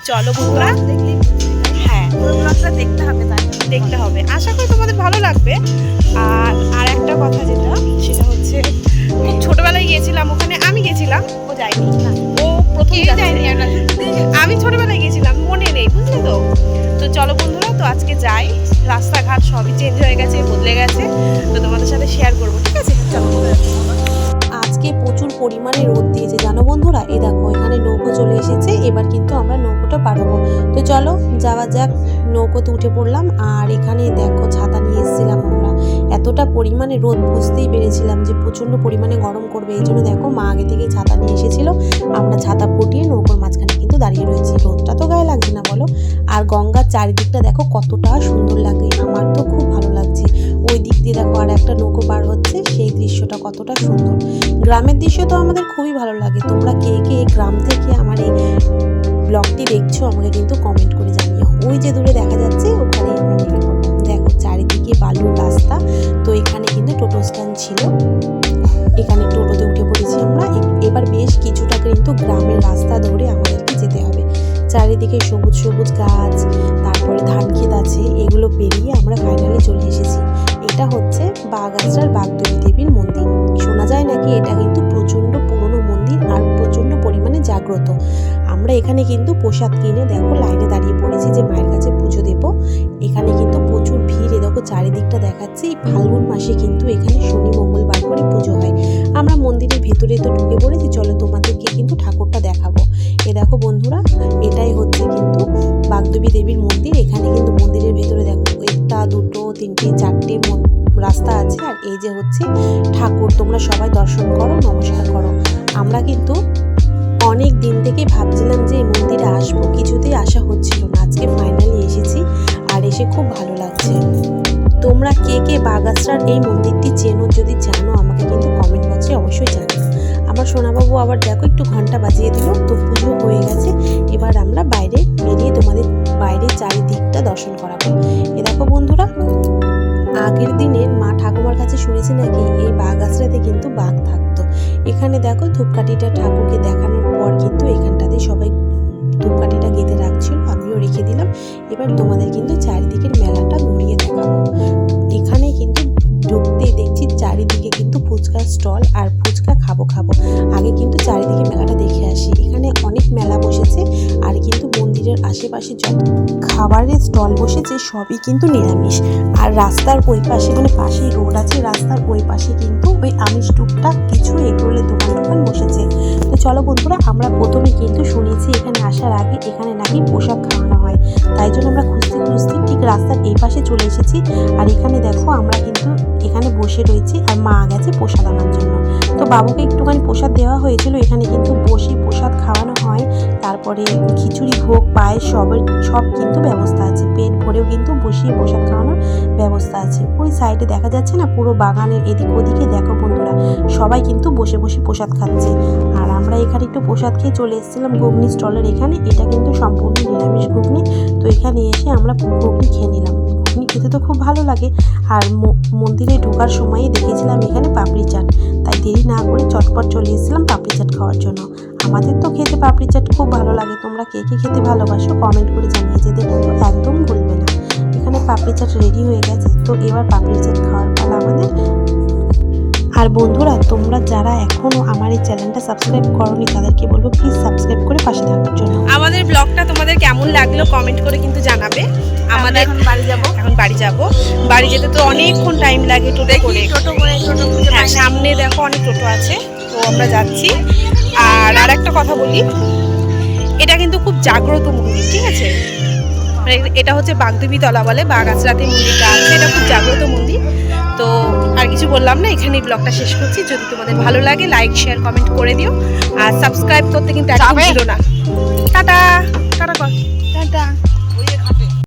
চলো বন্ধুরা, হ্যাঁ ব্লগটা দেখতে হবে, আশা করি তোমাদের ভালো লাগবে। আর একটা কথা সেটা হচ্ছে, খুব ছোটবেলায় গিয়েছিলাম ওখানে, আমি গেছিলাম, ও যায়নি, ও প্রথম যায়নি, আমি ছোটবেলায় গেছিলাম, মনে নেই, বুঝলে তো। তো চলো বন্ধুরা, তো আজকে যাই, রাস্তাঘাট সবই চেঞ্জ হয়ে গেছে, বদলে গেছে, তো তোমাদের সাথে শেয়ার করবো, ঠিক আছে? চলো। আজকে প্রচুর পরিমাণে রোদ দিয়েছে জানো বন্ধুরা। এই দেখো এখানে নৌকো চলে এসেছে, এবার কিন্তু আমরা নৌকোটা পারবো। তো চলো যাওয়া যাক, নৌকোতে উঠে পড়লাম। আর এখানে দেখো ছাতা নিয়ে এসেছিলাম আমরা, এতটা পরিমাণে রোদ বুঝতেই পেরেছিলাম যে প্রচণ্ড পরিমাণে গরম করবে, এই জন্য দেখো মা আগে থেকে ছাতা নিয়ে এসেছিল। আমরা ছাতা ফুটিয়ে নৌকোর মাঝখানে কিন্তু দাঁড়িয়ে রয়েছি, রোদটা তো গায়ে লাগছে না বলো। আর গঙ্গার চারিদিকটা দেখো কতটা সুন্দর লাগে, আমার তো খুব ভালো লাগছে। ওই দিক দিয়ে দেখো আর একটা নৌকো পার হচ্ছে, সেই দৃশ্যটা কতটা সুন্দর। গ্রামের দৃশ্য তো আমাদের খুবই ভালো লাগে। তোমরা কে কে গ্রাম থেকে আমার এই ব্লগটি দেখছো আমাকে কিন্তু কমেন্ট করে জানিও। ওই যে দূরে দেখা যাচ্ছে ওখানে আমরা নেমে পড়লাম, দেখো চারিদিকে বালুর রাস্তা। তো এখানে কিন্তু টোটো স্ট্যান্ড ছিল, এখানে টোটোতে উঠে পড়েছি আমরা। এবার বেশ কিছুটা কিন্তু গ্রামের রাস্তা ধরে আমাদেরকে যেতে হবে, চারিদিকে সবুজ সবুজ গাছ, তারপরে ধান ক্ষেত আছে, এগুলো পেরিয়ে আমরা ফাইনালি চলে এসেছি। এটা হচ্ছে বাগআঁচড়ার বাগদেবী দেবীর মন্দির। শোনা যায় নাকি এটা কিন্তু প্রচণ্ড পুরনো মন্দির আর প্রচণ্ড পরিমাণে জাগ্রত। আমরা এখানে কিন্তু প্রসাদ কিনে দেখো লাইনে দাঁড়িয়ে পড়েছি যে মায়ের কাছে পুজো দেব। এখানে কিন্তু প্রচুর ভিড়, দেখো চারিদিকটা দেখাচ্ছি। ফাল্গুন মাসে কিন্তু এখানে শনি মঙ্গলবার করে পুজো হয়। আমরা মন্দিরের ভেতরে তো ঢুকে পড়েছি, চলো তোমাদেরকে কিন্তু ঠাকুরটা দেখাবো। এ দেখো বন্ধুরা, এটাই হচ্ছে কিন্তু বাগদেবী দেবীর মন্দির। এখানে কিন্তু মন্দিরের ভেতরে দেখো একটা দুটো তিনটে চারটে রাস্তা আছে, আর এই যে হচ্ছে ঠাকুর। তোমরা সবাই দর্শন করো, নমস্কার করো। আমরা কিন্তু অনেক দিন থেকে ভাবছিলাম যে এই মন্দিরে আসবো, কিছুতেই আসা হচ্ছিল না, আজকে ফাইনালি এসেছি আর এসে খুব ভালো লাগছে। তোমরা কে কে বাগআঁচড়ার এই মন্দিরটি চেনো, যদি জানো আমাকে কিন্তু কমেন্ট বক্সে অবশ্যই জানিও। আমার সোনাবাবু আবার দেখো একটু ঘন্টা বাজিয়ে দিল, তো পুজো হয়ে গেছে। এবার আমরা বাইরে বেরিয়ে তোমাদের বাইরের চারিদিকটা দর্শন করাবো। এ দেখো বন্ধুরা, আগের দিনে মা ঠাকুমার কাছে শুনেছি নাকি এই বাগআঁচড়াতে কিন্তু বাঘ থাকতো। এখানে দেখো ধূপকাঠিটা ঠাকুরকে দেখানোর পর কিন্তু এখানটাতে সবাই ধূপকাঠিটা গেঁথে রাখছিল, আমিও রেখে দিলাম। এবার তোমাদের কিন্তু চারিদিকের মেলাটা ঘুরিয়ে দেখাবো। এখানে কিন্তু ঢুকতেই দেখছি চারিদিকে কিন্তু ফুচকার স্টল, আর ফুচকা খাবো। আগে কিন্তু চারিদিকে মেলাটা দেখে আসি। এখানে অনেক মেলা বসেছে, আর কিন্তু মন্দিরের আশেপাশে যত খাবারের স্টল বসেছে সবই কিন্তু নিরামিষ। আর রাস্তার ওই পাশে, মানে পাশেই রোড আছে, রাস্তার ওই পাশে কিন্তু ওই আমিষ টুকটাক কিছু এগরোলের দোকান বসেছে। তো চলো বন্ধুরা, আমরা প্রথমে কিন্তু শুনেছি এখানে আসার আগে এখানে নাকি পোশাক খাওয়ানো হয়, তাই জন্য আমরা খুঁজতে ঠিক রাস্তার এই পাশে চলে এসেছি। আর এখানে দেখো আমরা কিন্তু এখানে বসে রয়েছি, আর মা গেছে প্রসাদ আনার জন্য। তো বাবুকে একটুখানি প্রসাদ দেওয়া হয়েছিল, এখানে কিন্তু বসে প্রসাদ খাওয়ানো হয়। তারপরে খিচুড়ি, ভোগ, পায়েস সব কিন্তু ব্যবস্থা আছে, পেট ভরেও কিন্তু বসিয়ে প্রসাদ খাওয়ানোর ব্যবস্থা আছে। ওই সাইডে দেখা যাচ্ছে না, পুরো বাগানের এদিক ওদিকে দেখো বন্ধুরা, সবাই কিন্তু বসে প্রসাদ খাচ্ছে। আর আমরা এখানে একটু প্রসাদ খেয়ে চলে এসেছিলাম ঘুগনি স্টলের এখানে। এটা কিন্তু সম্পূর্ণ নিরামিষ ঘুগনি। তো এখানে এসে আমরা ঘুগনি খেয়ে নিলাম। ঘুগনি খেতে তো খুব ভালো লাগে। আর মন্দিরে ঢোকার সময়ই দেখেছিলাম এখানে পাপড়ি চাট, তাই দেরি না করে চটপট চলে এসেছিলাম পাপড়ি চাট খাওয়ার জন্য। আমাদের তো খেতে পাপড়ি চাট খুব ভালো লাগে। তোমরা কে কে খেতে ভালোবাসো কমেন্ট করে জানিয়ে যেতে কিন্তু একদম ভুলবে না। এখানে পাপড়ি চাট রেডি হয়ে গেছে, তো এবার পাপড়ি চাট খাওয়ার পালা আমাদের। আর বন্ধুরা, তোমরা যারা এখনো আমার এই চ্যানেলটা সাবস্ক্রাইব করোনি তাদেরকে বলবো প্লিজ সাবস্ক্রাইব করে পাশে থাকার জন্য। আমাদের ব্লগটা তোমাদের কেমন লাগলো কমেন্ট করে কিন্তু জানাবে। আমাদের এখন বাড়ি যাব। বাড়ি যেতে তো অনেকক্ষণ টাইম লাগে টোটো করে। হ্যাঁ, সামনে দেখো অনেক টোটো আছে, তো আমরা যাচ্ছি। আর একটা কথা বলি, এটা কিন্তু খুব জাগ্রত মন্দির, ঠিক আছে? এটা হচ্ছে বাগদেবী তলা বলে, বাগআঁচড়াতে মন্দিরটা আছে, এটা খুব জাগ্রত মন্দির। তো আর কিছু বললাম না, এখানেই ব্লগটা শেষ করছি। যদি তোমাদের ভালো লাগে লাইক শেয়ার কমেন্ট করে দিও, আর সাবস্ক্রাইব করতে কিন্তু একদম ভুলো না। Tata tata.